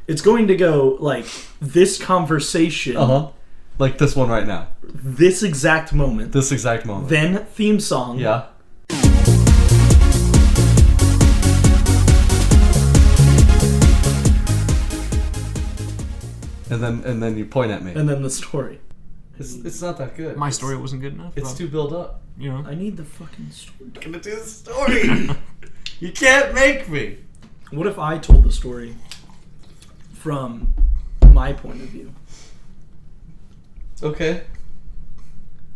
It's going to go like this conversation. Like this one right now. This exact moment. Then theme song. Yeah. And then you point at me. And then the story. It's not that good. My story wasn't good enough. It's too built up. You know. I need the fucking story. I'm gonna do the story. You can't make me. What if I told the story from my point of view? Okay.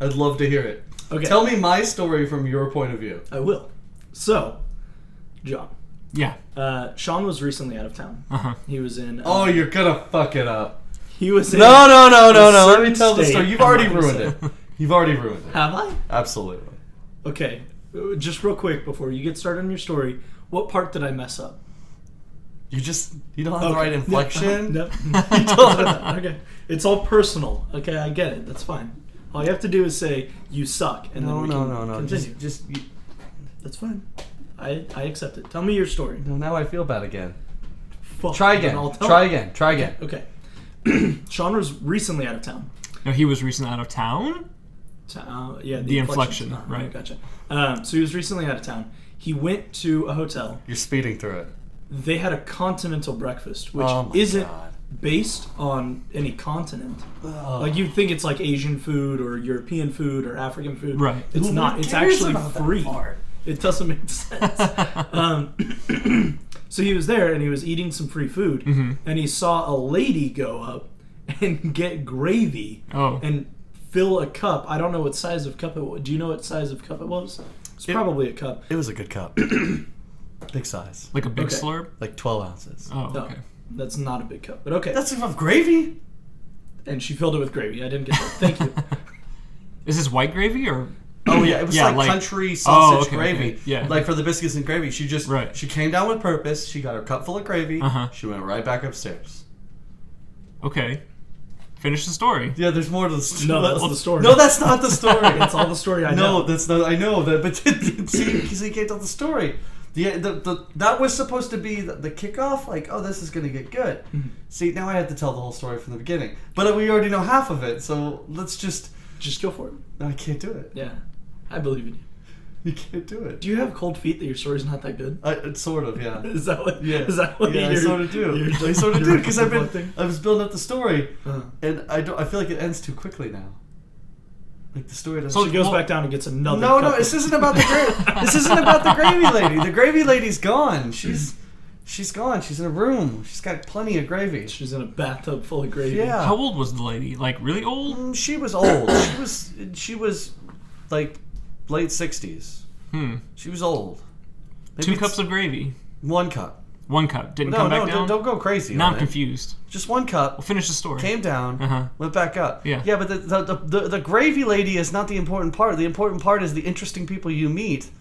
I'd love to hear it. Okay. Tell me my story from your point of view. I will. So, John. Yeah. Sean was recently out of town. He was in... oh, you're gonna fuck it up. He was in... No. Let me tell the story. You've already ruined it. Have I? Absolutely. Okay. Just real quick before you get started on your story, what part did I mess up? You don't have the right inflection. No. You don't. Okay. It's all personal. Okay, I get it. That's fine. All you have to do is say, you suck, and then we can continue. That's fine. I accept it. Tell me your story. No, now I feel bad again. Fuck, Try again. Okay. Sean was recently out of town. No, he was recently out of town? Yeah, the inflection. Right. Gotcha. So he was recently out of town. He went to a hotel. You're speeding through it. They had a continental breakfast, which isn't based on any continent. Like you'd think it's like Asian food or European food or African food. Right. It's not. It's actually free. It doesn't make sense. So he was there and he was eating some free food, and he saw a lady go up and get gravy and fill a cup. I don't know what size of cup it was. Do you know what size of cup it was? It's probably a cup. It was a good cup. Big size. Like a big slurp? Like 12 ounces. Oh, okay. That's not a big cup, but okay. That's enough gravy? And she filled it with gravy. I didn't get that. Thank you. Is this white gravy or... Oh yeah, it was like country sausage gravy. Okay. Yeah. Like for the biscuits and gravy. She came down with purpose. She got her cup full of gravy. She went right back upstairs. Okay. Finish the story. Yeah, there's more to the story. No, that's the story. No, that's not the story. That's all the story I know. No, that's not. I know that, but see, he can't tell the story. That was supposed to be the kickoff. Like, oh, this is gonna get good. See, now I have to tell the whole story from the beginning. But we already know half of it, so let's just go for it. No, I can't do it. Yeah, I believe in you. You can't do it. Do you have cold feet that your story's not that good? Sort of, yeah. Is that what? Yeah. Is that what? Yeah, I sort of do. I sort of do because I was building up the story, and I feel like it ends too quickly now. Like the story doesn't. So he goes back down and gets another. No, this isn't about the this isn't about the gravy lady. The gravy lady's gone. She's gone. She's in a room. She's got plenty of gravy. She's in a bathtub full of gravy. Yeah. How old was the lady? Like really old? She was old. She was like late 60s. She was old. Maybe 2 cups of gravy. 1 cup. 1 cup. Didn't come back down? Don't go crazy. Now I'm confused. Just 1 cup. We'll finish the story. Came down, went back up. Yeah. Yeah, but the gravy lady is not the important part. The important part is the interesting people you meet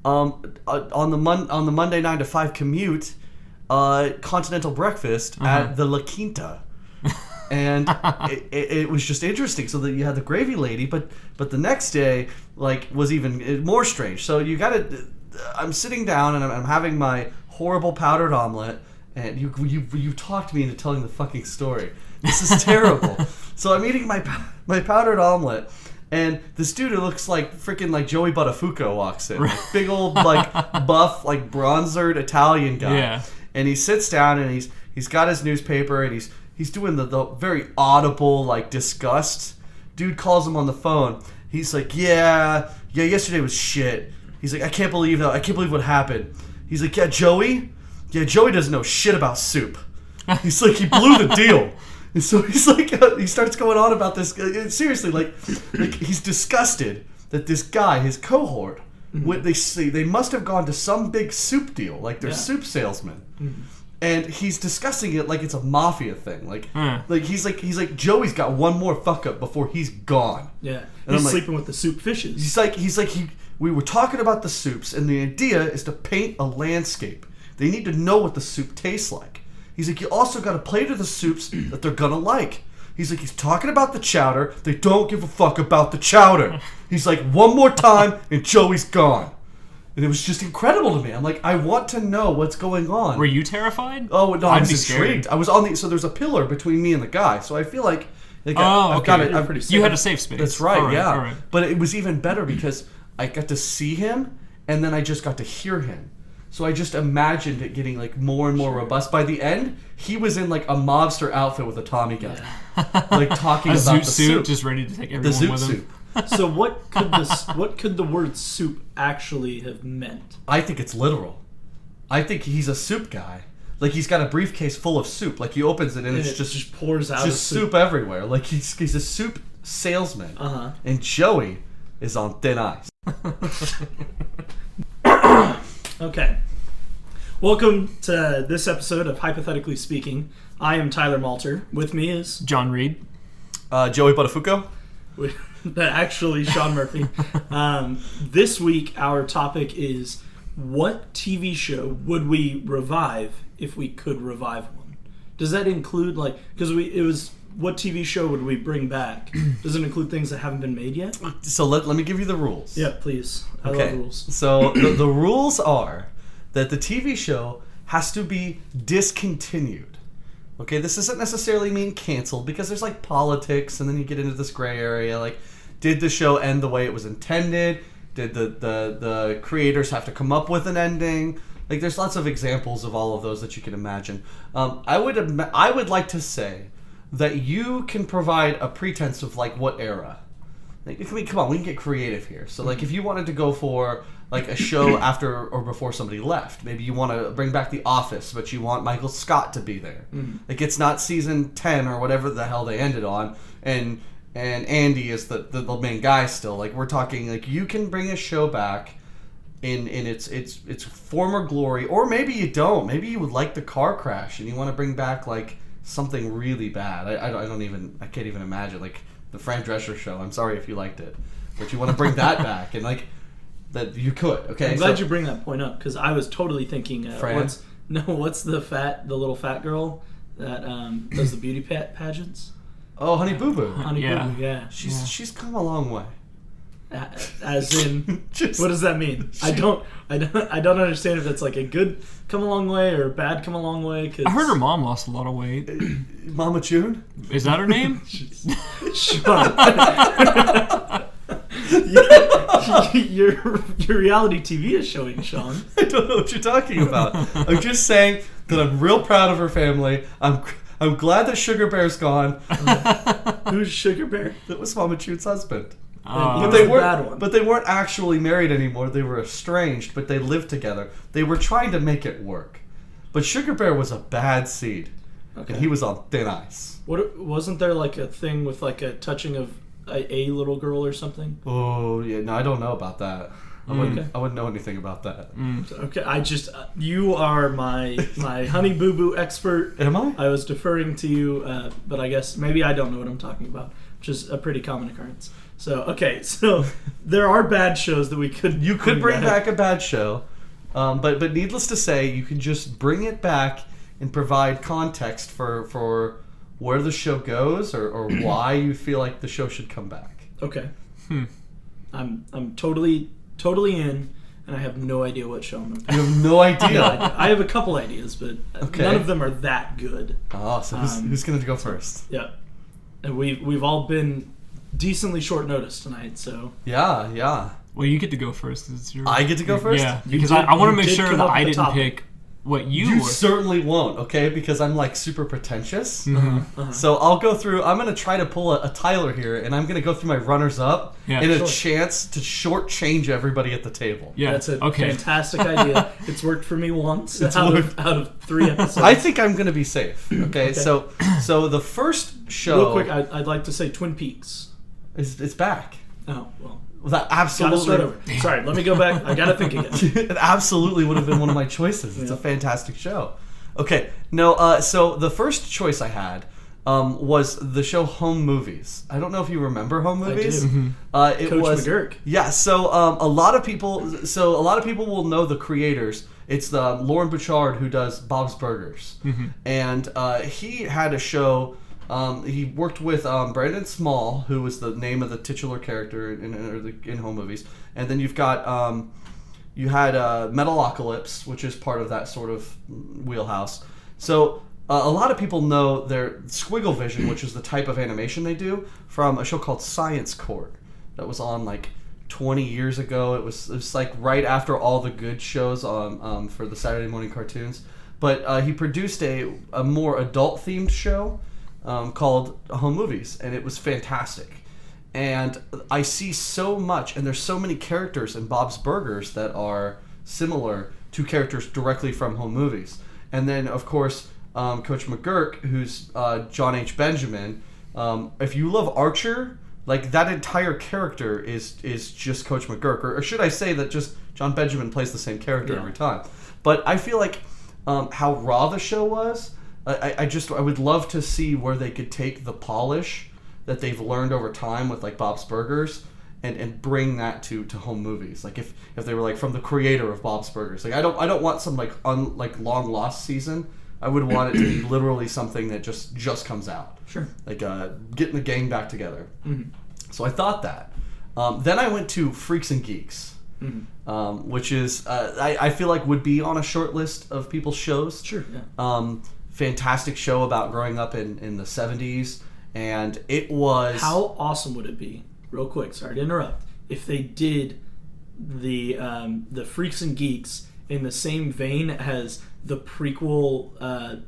on the Monday 9 to 5 commute, continental breakfast at the La Quinta. And it was just interesting. So that you had the gravy lady, but the next day was even more strange. So you got to. I'm sitting down and I'm having my horrible powdered omelet, and you talked me into telling the fucking story. This is terrible. So I'm eating my powdered omelet, and this dude who looks like freaking like Joey Buttafuoco walks in, like big old buff bronzered Italian guy. Yeah. And he sits down and he's got his newspaper and he's doing the very audible disgust. Dude calls him on the phone. He's like, yeah, yesterday was shit. He's like, I can't believe what happened. He's like, yeah, Joey doesn't know shit about soup. He's like, he blew the deal. And so he's like, he starts going on about this. Seriously, like he's disgusted that this guy, his cohort, they must have gone to some big soup deal, like they're soup salesmen. And he's discussing it like it's a mafia thing. He's like Joey's got one more fuck up before he's gone. Yeah, and he's sleeping with the soup fishes. We were talking about the soups, and the idea is to paint a landscape. They need to know what the soup tastes like. He's like, you also got to play to the soups that they're gonna like. He's like, he's talking about the chowder. They don't give a fuck about the chowder. He's like, one more time, and Joey's gone. And it was just incredible to me. I'm like, I want to know what's going on. Were you terrified? Oh, no, I was intrigued. I was so there's a pillar between me and the guy. So I feel like okay. You had a safe space. That's right, all right. But it was even better because I got to see him, and then I just got to hear him. So I just imagined it getting like more and more robust. By the end, he was in like a mobster outfit with a Tommy gun, like talking about the the suit, soup, just ready to take everyone the with him. soup. So what could the word soup actually have meant? I think it's literal. I think he's a soup guy. Like he's got a briefcase full of soup. Like he opens it and it just pours out just soup everywhere. Like he's a soup salesman. And Joey is on thin ice. Okay. Welcome to this episode of Hypothetically Speaking. I am Tyler Malter. With me is John Reed. Joey Buttafuoco. Actually, Sean Murphy. This week, our topic is what TV show would we revive if we could revive one? Does that include what TV show would we bring back? Does it include things that haven't been made yet? So let me give you the rules. Yeah, please. I love rules. So the rules are that the TV show has to be discontinued. Okay, this doesn't necessarily mean canceled because there's like politics and then you get into this gray area. Like, did the show end the way it was intended? Did the creators have to come up with an ending? Like, there's lots of examples of all of those that you can imagine. I would like to say that you can provide a pretense of like what era. Like, come on, we can get creative here. So like, if you wanted to go for like a show after or before somebody left, maybe you want to bring back The Office, but you want Michael Scott to be there. Like, it's not season 10 or whatever the hell they ended on, and Andy is the main guy still. Like, we're talking like you can bring a show back in its former glory, or maybe you don't. Maybe you would like the car crash and you want to bring back like something really bad. I can't even imagine like the Fran Drescher show. I'm sorry if you liked it, but you want to bring that back and like that you could. Okay, I'm glad you bring that point up because I was totally thinking. Fran? What's the little fat girl that does the beauty pageants? Oh, Honey Boo Boo. Honey Boo Boo, yeah. She's come a long way. As in, what does that mean? I don't understand if that's like a good come a long way or a bad come a long way. Cause I heard her mom lost a lot of weight. Mama June? Is that her name? your reality TV is showing, Sean. I don't know what you're talking about. I'm just saying that I'm real proud of her family. I'm glad that Sugar Bear's gone. Who's Sugar Bear? That was Mama June's husband. But they weren't actually married anymore. They were estranged, but they lived together. They were trying to make it work. But Sugar Bear was a bad seed. Okay. And he was on thin ice. Wasn't there like a thing with like a touching of a little girl or something? Oh, yeah. No, I don't know about that. I wouldn't know anything about that. Okay, you are my Honey Boo Boo expert. Am I? I was deferring to you, but I guess maybe I don't know what I'm talking about, which is a pretty common occurrence. So there are bad shows that we could. You could bring back a bad show, but needless to say, you can just bring it back and provide context for where the show goes or why you feel like the show should come back. Okay. I'm totally in, and I have no idea what show I'm going to pick. You have no idea? I have a couple ideas, but none of them are that good. Oh, so who's going to go first? Yeah. And we've all been decently short notice tonight, so... Yeah. Well, you get to go first. I get to go first? Yeah, because I want to make sure that I didn't pick what you were. Certainly won't, okay? Because I'm like super pretentious. So I'll go through. I'm going to try to pull a Tyler here, and I'm going to go through my runners-up in a chance to shortchange everybody at the table. Yeah, that's a fantastic idea. It's worked for me once out of 3 episodes. I think I'm going to be safe. Okay, so the first show. Real quick, I'd like to say Twin Peaks. It's back. Oh well. That absolutely. Gotta start over. Sorry, let me go back. I gotta think again. It absolutely would have been one of my choices. It's a fantastic show. Okay, no. So the first choice I had was the show Home Movies. I don't know if you remember Home Movies. I do. Coach McGurk. Yeah. So a lot of people will know the creators. It's Lauren Bouchard who does Bob's Burgers, and he had a show. He worked with Brandon Small, who was the name of the titular character in Home Movies, and then you've got You had Metalocalypse, which is part of that sort of wheelhouse. So a lot of people know their Squiggle Vision, which is the type of animation they do, from a show called Science Court that was on like 20 years ago. It was like right after all the good shows on for the Saturday morning cartoons. But he produced a more adult-themed show called Home Movies, and it was fantastic. And I see so much, and there's so many characters in Bob's Burgers that are similar to characters directly from Home Movies. And then, of course, Coach McGurk, who's John H. Benjamin. If you love Archer, like that entire character is just Coach McGurk, or should I say that just John Benjamin plays the same character every time. But I feel like how raw the show was, I would love to see where they could take the polish that they've learned over time with like Bob's Burgers and bring that to Home Movies. Like if they were like from the creator of Bob's Burgers. Like I don't want some like long lost season. I would want it to be literally something that just comes out. Sure. Like getting the gang back together. Mm-hmm. So I thought that. Then I went to Freaks and Geeks, which is I feel like would be on a short list of people's shows. Sure. Yeah. Fantastic show about growing up in the 70s. And it was... How awesome would it be, real quick, sorry to interrupt, if they did the Freaks and Geeks in the same vein as the prequel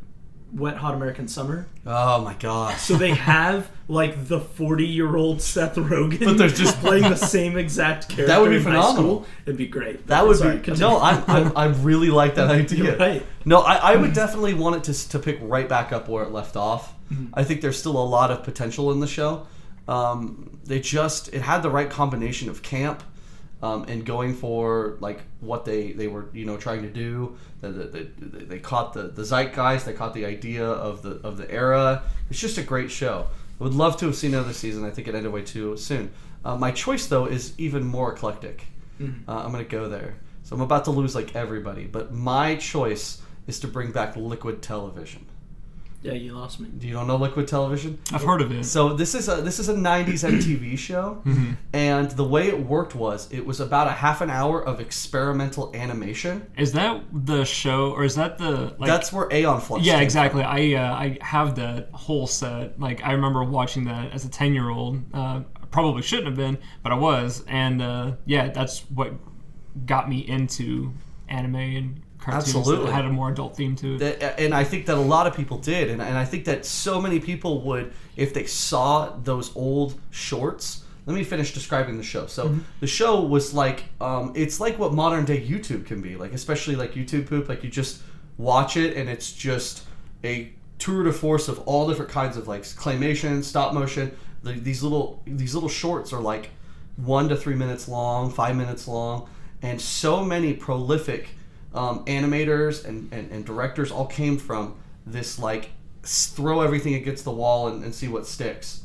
Wet Hot American Summer? Oh my god. So they have like the 40-year-old Seth Rogen, but they're just playing the same exact character. That would be phenomenal. It'd be great. That would be... No, I really like that idea. You're right. No, I would definitely want it to pick right back up where it left off. I think there's still a lot of potential in the show. It had the right combination of camp and going for like what they were trying to do. They caught the zeitgeist. They caught the idea of the era. It's just a great show. I would love to have seen another season. I think it ended way too soon. My choice though is even more eclectic. I'm gonna go there. So I'm about to lose like everybody, but my choice is to bring back Liquid Television. Yeah, you lost me. You don't know Liquid Television? I've heard of it. So this is a 90s MTV show, and the way it worked was it was about a half an hour of experimental animation. Is that the show, or is that the... Like, that's where Aeon Flux Yeah, came exactly. from. I have that whole set. Like, I remember watching that as a 10-year-old. Probably shouldn't have been, but I was. And, yeah, that's what got me into anime and cartoons. Absolutely. That had a more adult theme to it. And I think that a lot of people did. And I think that so many people would, if they saw those old shorts... Let me finish describing the show. So the show was like, it's like what modern day YouTube can be. Like, especially like YouTube poop. Like, you just watch it and it's just a tour de force of all different kinds of like claymation, stop motion. These little shorts are like 1 to 3 minutes long, 5 minutes long. And so many prolific animators and directors all came from this like throw everything against the wall and see what sticks.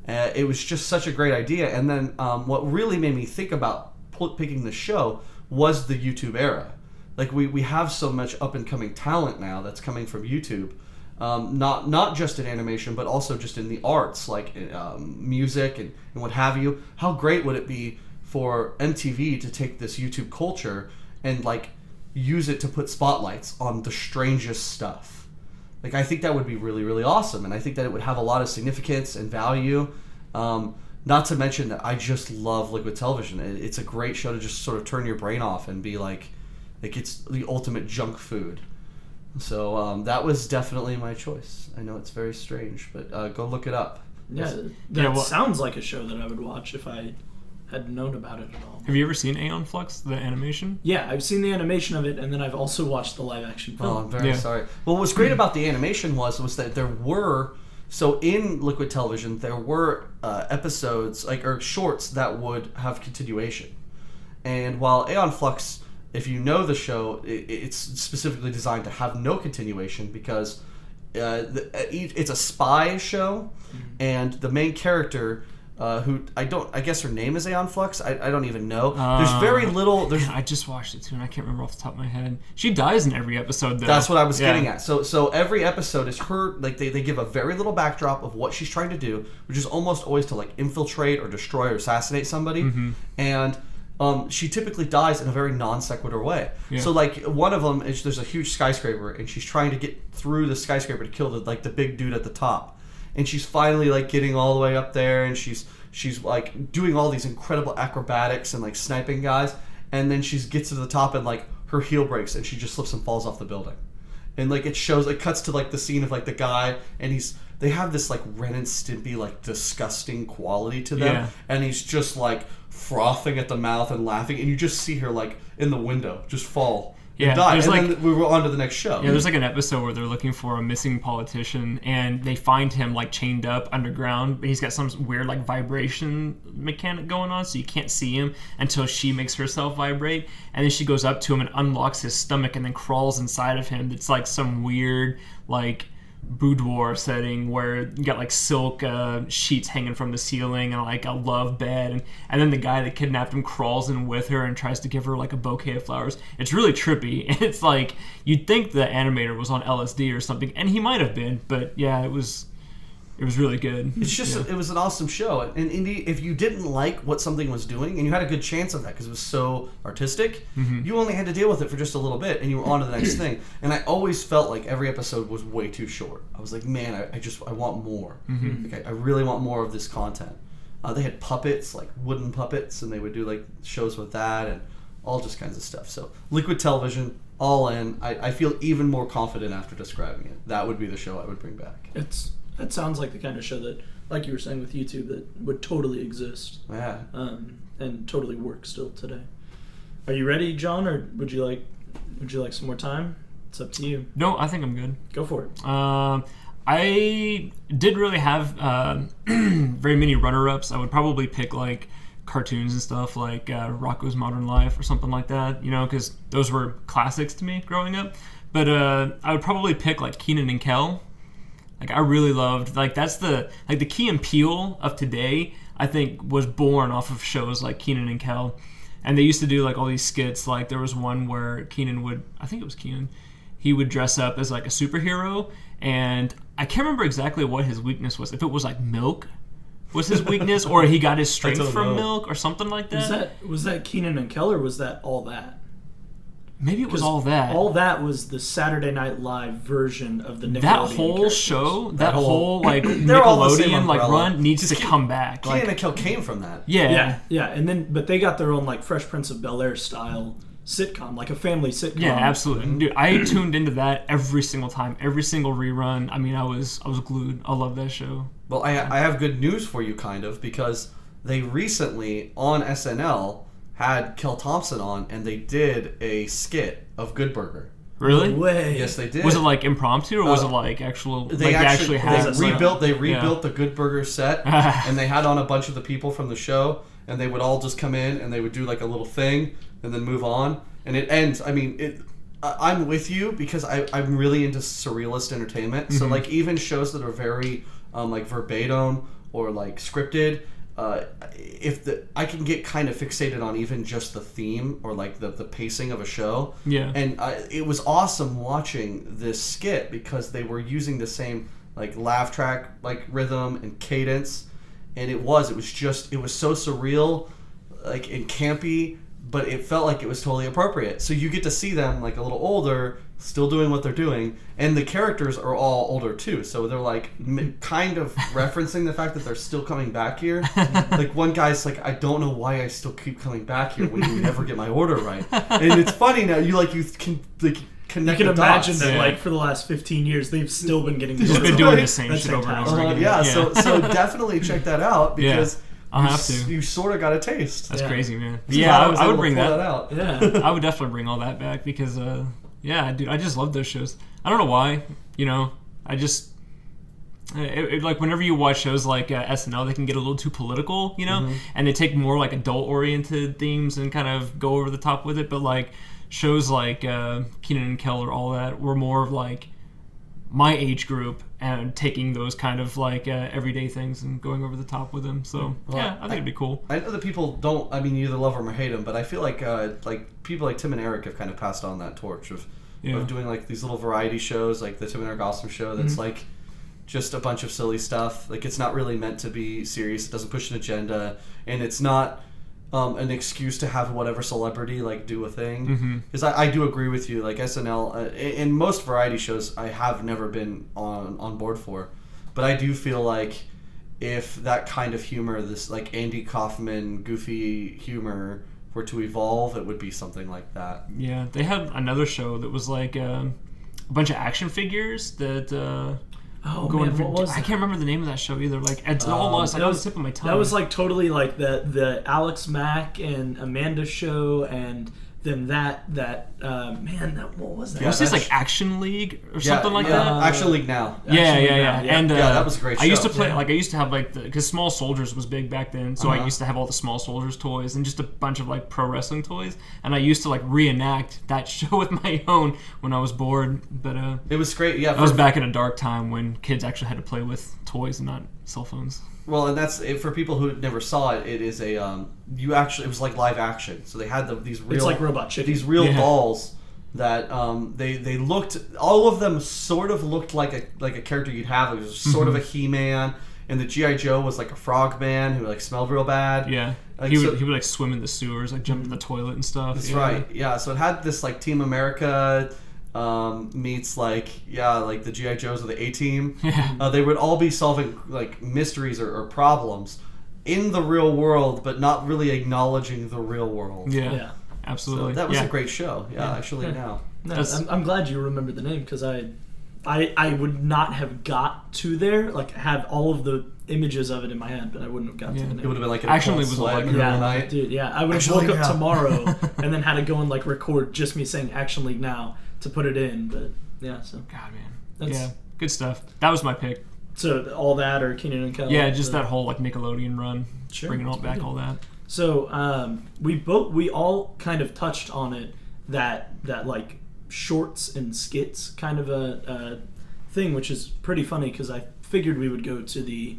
It was just such a great idea. And then what really made me think about picking the show was the YouTube era. Like we have so much up and coming talent now that's coming from YouTube, not just in animation but also just in the arts, like music and what have you. How great would it be for MTV to take this YouTube culture and like use it to put spotlights on the strangest stuff? Like, I think that would be really, really awesome, and I think that it would have a lot of significance and value. Not to mention that I just love Liquid Television. It's a great show to just sort of turn your brain off and be like it's the ultimate junk food. So that was definitely my choice. I know it's very strange, but go look it up. Yeah, that sounds like a show that I would watch if I had known about it at all. Have you ever seen Aeon Flux, the animation? Yeah, I've seen the animation of it, and then I've also watched the live action film. Oh, I'm very sorry. Well, what was great about the animation was that there were... So in Liquid Television, there were episodes, or shorts that would have continuation. And while Aeon Flux, if you know the show, it's specifically designed to have no continuation because it's a spy show, and the main character... who I guess her name is Aeon Flux. I don't even know. There's very little. I just watched it too, and I can't remember off the top of my head. She dies in every episode, though. That's what I was getting at. So every episode is her. Like they give a very little backdrop of what she's trying to do, which is almost always to like infiltrate or destroy or assassinate somebody. And she typically dies in a very non sequitur way. Yeah. So like one of them is there's a huge skyscraper and she's trying to get through the skyscraper to kill the big dude at the top, and she's finally like getting all the way up there, and she's like doing all these incredible acrobatics and like sniping guys, and then she gets to the top and like her heel breaks and she just slips and falls off the building, and like it cuts to like the scene of like the guy, and they have this like Ren and Stimpy like disgusting quality to them, and he's just like frothing at the mouth and laughing, and you just see her like in the window just fall and die, and like, then we were on to the next show. Yeah, there's like an episode where they're looking for a missing politician, and they find him like chained up underground, but he's got some weird like vibration mechanic going on, so you can't see him until she makes herself vibrate, and then she goes up to him and unlocks his stomach and then crawls inside of him. It's like some weird like boudoir setting where you got like silk sheets hanging from the ceiling and like a love bed, and then the guy that kidnapped him crawls in with her and tries to give her like a bouquet of flowers. It's really trippy, and it's like you'd think the animator was on LSD or something, and he might have been, but yeah, it was really good. It's just it was an awesome show, and Indy, if you didn't like what something was doing, and you had a good chance of that because it was so artistic, you only had to deal with it for just a little bit, and you were on to the next thing. And I always felt like every episode was way too short. I was like, man, I want more. Like, I really want more of this content. They had puppets, like wooden puppets, and they would do like shows with that and all just kinds of stuff. So Liquid Television, all in. I feel even more confident after describing it. That would be the show I would bring back. That sounds like the kind of show that, like you were saying with YouTube, that would totally exist. Yeah. And totally work still today. Are you ready, John, or would you like some more time? It's up to you. No, I think I'm good. Go for it. I didn't really have very many runner-ups. I would probably pick like cartoons and stuff like Rocko's Modern Life or something like that, because those were classics to me growing up. But I would probably pick like Kenan and Kel. Like, I really loved, like, that's the Key and Peele of today, I think, was born off of shows like Kenan and Kel. And they used to do, like, all these skits. Like, there was one where Kenan would, I think it was Kenan, he would dress up as, like, a superhero. And I can't remember exactly what his weakness was. If it was, like, milk was his weakness, or he got his strength from milk, or something like that. Was that Kenan and Kel, or was that All That? Maybe it was All That. All That was the Saturday Night Live version of the Nickelodeon That whole characters. show, that whole like Nickelodeon like run needs to come back. Kenan and Kel came from that. Yeah, and but they got their own like Fresh Prince of Bel-Air style sitcom, like a family sitcom. Yeah, absolutely, dude. I tuned into that every single time, every single rerun. I mean, I was glued. I love that show. Well, I have good news for you, kind of, because they recently on SNL had Kel Thompson on, and they did a skit of Good Burger. Really? No way. Yes, they did. Was it like impromptu, or was it like actual? They actually had rebuilt the Good Burger set, and they had on a bunch of the people from the show, and they would all just come in and they would do like a little thing and then move on, and it ends. I mean, I'm with you because I'm really into surrealist entertainment. So like even shows that are very like verbatim or like scripted. I can get kind of fixated on even just the theme or like the pacing of a show. Yeah. And it was awesome watching this skit because they were using the same like laugh track like rhythm and cadence, and it was so surreal, like and campy, but it felt like it was totally appropriate. So you get to see them like a little older, still doing what they're doing, and the characters are all older too. So they're like kind of referencing the fact that they're still coming back here. Like one guy's like, I don't know why I still keep coming back here when you never get my order right. And it's funny now. You can like connect. You can the imagine dots. that like for the last 15 years they've still been getting. Just been doing the same shit over and over again. Yeah. So definitely check that out because. Yeah. I'll have to. You sort of got a taste. That's crazy, man. So yeah, I would bring that out. Yeah, I would definitely bring all that back because, yeah, dude, I just love those shows. I don't know why, I just like whenever you watch shows like SNL, they can get a little too political, and they take more like adult-oriented themes and kind of go over the top with it. But like shows like Kenan and Kel or All That were more of like my age group and taking those kind of like everyday things and going over the top with them. So I think it'd be cool. I know that people don't. I mean, you either love them or hate them, but I feel like people like Tim and Eric have kind of passed on that torch of doing like these little variety shows, like the Tim and Eric Awesome Show. That's like just a bunch of silly stuff. Like it's not really meant to be serious. It doesn't push an agenda, and it's not. an excuse to have whatever celebrity like do a thing. Because I do agree with you. Like SNL, in most variety shows, I have never been on board for, but I do feel like if that kind of humor, this like Andy Kaufman goofy humor, were to evolve, it would be something like that. Yeah, they had another show that was like a bunch of action figures that. What was that? I can't remember the name of that show either. Like it's all lost. Like on the tip of my tongue. That was like totally like the Alex Mack and Amanda show, and then what was that? It was just like Action League or something like that. Action League Now. Yeah. And that was a great show. I used to play I used to have like because Small Soldiers was big back then, so I used to have all the Small Soldiers toys and just a bunch of like pro wrestling toys, and I used to like reenact that show with my own when I was bored. But it was great. Yeah, I was back in a dark time when kids actually had to play with toys and not cell phones. Well, and that's for people who never saw it. It is a it was like live action. So they had these real, it's like Robot Chicken. These real dolls that they looked, all of them sort of looked like a character you'd have. It was sort of a He-Man, and the G.I. Joe was like a frog man who like smelled real bad. Yeah, like, he would like swim in the sewers, like jump in the toilet and stuff. That's right. Yeah, so it had this like Team America meets like the G.I. Joes or the A-Team. Yeah. They would all be solving like mysteries or problems in the real world, but not really acknowledging the real world. Yeah. Absolutely. So that was a great show. Actually, now. No, I'm glad you remember the name, because I would not have got to there, like have all of the images of it in my head, but I wouldn't have got to the name. It would have been like Actually was like night. Dude, I would have woke up tomorrow and then had to go and like record just me saying Action League Now to put it in, but so. God, man. Good stuff. That was my pick. So all that or Kenan and Kel? Yeah, just that whole like Nickelodeon run. Sure. Bringing all back all that. So we all kind of touched on it, that like shorts and skits kind of a thing, which is pretty funny, because I figured we would go to the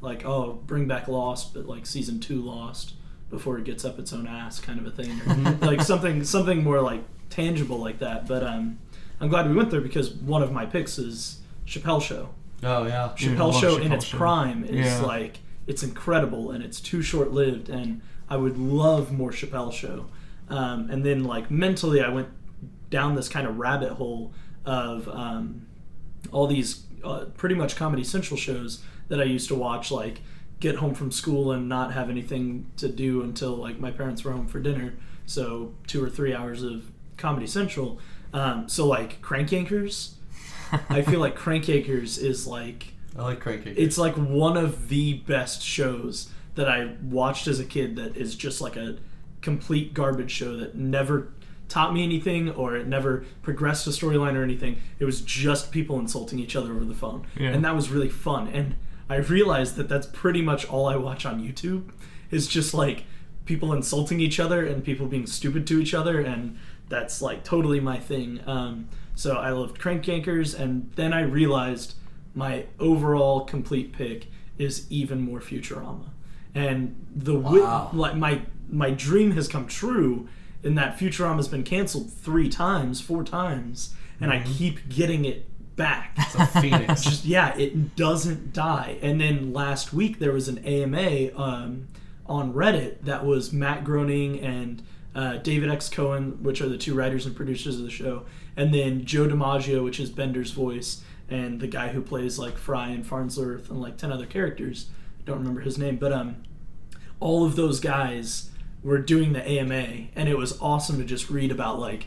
like, bring back Lost, but like season 2 Lost before it gets up its own ass kind of a thing, or like something more like tangible like that. But I'm glad we went there, because one of my picks is Chappelle Show. Oh yeah, Chappelle Show in its prime is like, it's incredible, and it's too short-lived, and I would love more Chappelle Show. And then like mentally I went down this kind of rabbit hole of all these pretty much Comedy Central shows that I used to watch, like get home from school and not have anything to do until like my parents were home for dinner, so 2 or 3 hours of Comedy Central. So like Crank Yankers, I feel like Crank Yankers is like, I like Crank Yankers. It's like one of the best shows that I watched as a kid, that is just like a complete garbage show that never taught me anything, or it never progressed a storyline or anything. It was just people insulting each other over the phone. And that was really fun. And I realized that that's pretty much all I watch on YouTube, is just like people insulting each other and people being stupid to each other, and that's like totally my thing. So I loved Crank Yankers, and then I realized my overall complete pick is even more Futurama. And my dream has come true, in that Futurama's been canceled 4 times, and I keep getting it back. It's a phoenix. It doesn't die. And then last week there was an AMA on Reddit that was Matt Groening and David X. Cohen, which are the 2 writers and producers of the show, and then Joe DiMaggio, which is Bender's voice, and the guy who plays like Fry and Farnsworth and like 10 other characters. I don't remember his name, but all of those guys were doing the AMA, and it was awesome to just read about like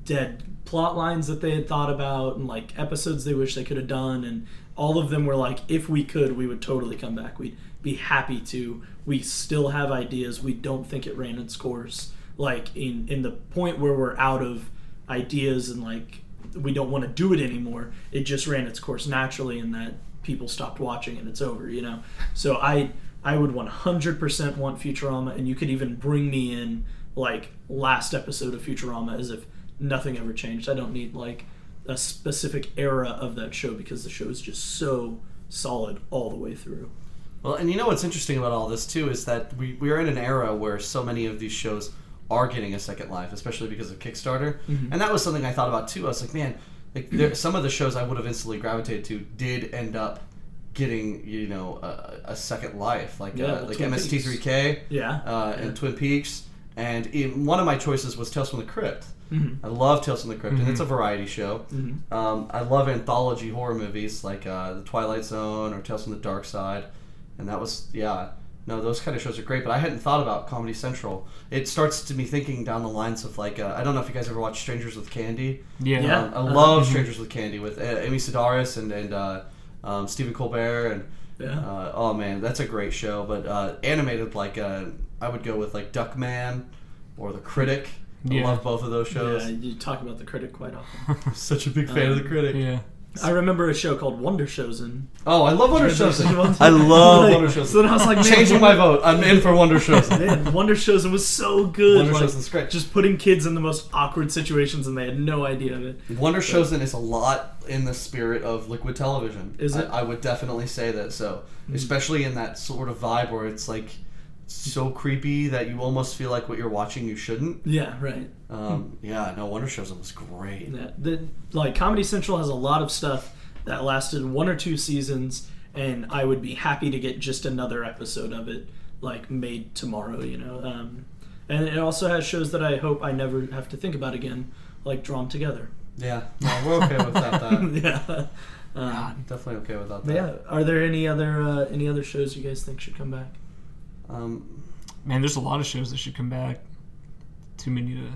dead plot lines that they had thought about, and like episodes they wish they could have done, and all of them were like, if we could, we would totally come back. We'd be happy to. We still have ideas. We don't think it ran its course. Like in the point where we're out of ideas and like we don't want to do it anymore, it just ran its course naturally, and that people stopped watching and it's over, So I would 100% want Futurama, and you could even bring me in like last episode of Futurama as if nothing ever changed. I don't need like a specific era of that show, because the show is just so solid all the way through. Well, and what's interesting about all this too is that we are in an era where so many of these shows are getting a second life, especially because of Kickstarter. And that was something I thought about too. I was like, man, like some of the shows I would have instantly gravitated to did end up getting a second life, like Twin MST3K, and Twin Peaks, and one of my choices was Tales from the Crypt. I love Tales from the Crypt, and it's a variety show. I love anthology horror movies like The Twilight Zone or Tales from the Dark Side, and that was those kind of shows are great. But I hadn't thought about Comedy Central. It starts to me thinking down the lines of like I don't know if you guys ever watched Strangers with Candy. I love Strangers with Candy with Amy Sedaris and Stephen Colbert and oh man, that's a great show. But animated, like I would go with like Duckman or The Critic. I love both of those shows. Yeah, you talk about The Critic quite often. I'm such a big fan of The Critic. Yeah. I remember a show called Wonder Chosen. Oh, I love Wonder Chosen. I love Wonder Chosen. So then I was like, changing my vote. I'm in for Wonder Chosen. Man, Wonder Chosen was so good. Wonder Chosen's great. Just putting kids in the most awkward situations and they had no idea of it. Wonder Chosen is a lot in the spirit of Liquid Television. Is it? I would definitely say that. So, especially in that sort of vibe where it's like so creepy that you almost feel like what you're watching you shouldn't. Yeah, right. Wonder Chosen was great. Yeah, Comedy Central has a lot of stuff that lasted 1 or 2 seasons, and I would be happy to get just another episode of it, like, made tomorrow, And it also has shows that I hope I never have to think about again, like Drawn Together. Yeah, no, we're okay without that. Yeah. Definitely okay without that. Yeah. Are there any other shows you guys think should come back? Man, there's a lot of shows that should come back. Too many to...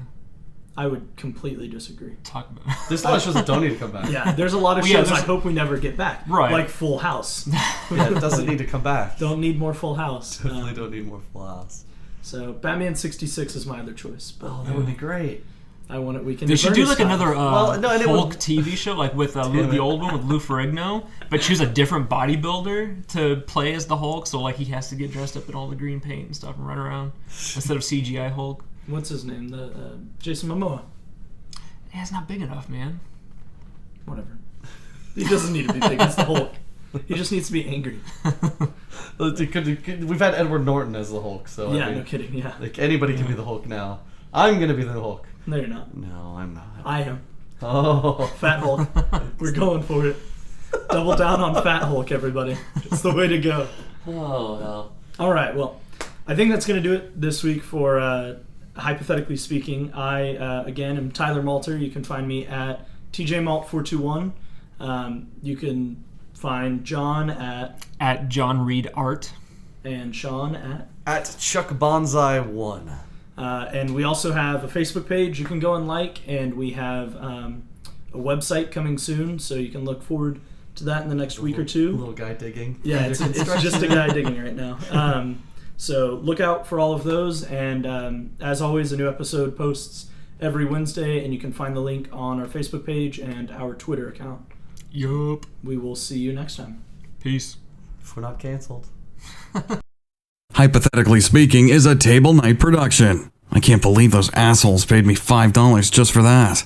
I would completely disagree. Talk about. There's a lot of shows that don't need to come back. Yeah, there's a lot of shows I hope we never get back. Right. Like Full House. Yeah, it doesn't need to come back. Don't need more Full House. Definitely don't need more Full House. So Batman 66 is my other choice. But that would be great. I want it. We can. They should do like another Hulk would... TV show, like with the old one with Lou Ferrigno, but choose a different bodybuilder to play as the Hulk. So like he has to get dressed up in all the green paint and stuff and run around instead of CGI Hulk. What's his name? The Jason Momoa. Yeah, it's not big enough, man. Whatever. He doesn't need to be big. It's the Hulk. He just needs to be angry. We've had Edward Norton as the Hulk, so yeah, no kidding. Yeah, like anybody can be the Hulk now. I'm gonna be the Hulk. No, you're not. No, I'm not. I am. Oh, Fat Hulk. We're going for it. Double down on Fat Hulk, everybody. It's the way to go. Oh hell. All right. Well, I think that's gonna do it this week for Hypothetically Speaking. I again am Tyler Malter. You can find me at TJMalt421. You can find John at John Reed Art, and Sean at Chuck Bonsai 1. And we also have a Facebook page you can go and like, and we have a website coming soon, so you can look forward to that in the next week or two. Little guy digging. Yeah, it's just a guy digging right now. So look out for all of those, and as always, a new episode posts every Wednesday, and you can find the link on our Facebook page and our Twitter account. Yup. We will see you next time. Peace. If we're not canceled. Hypothetically Speaking is a Table Night production. I can't believe those assholes paid me $5 just for that.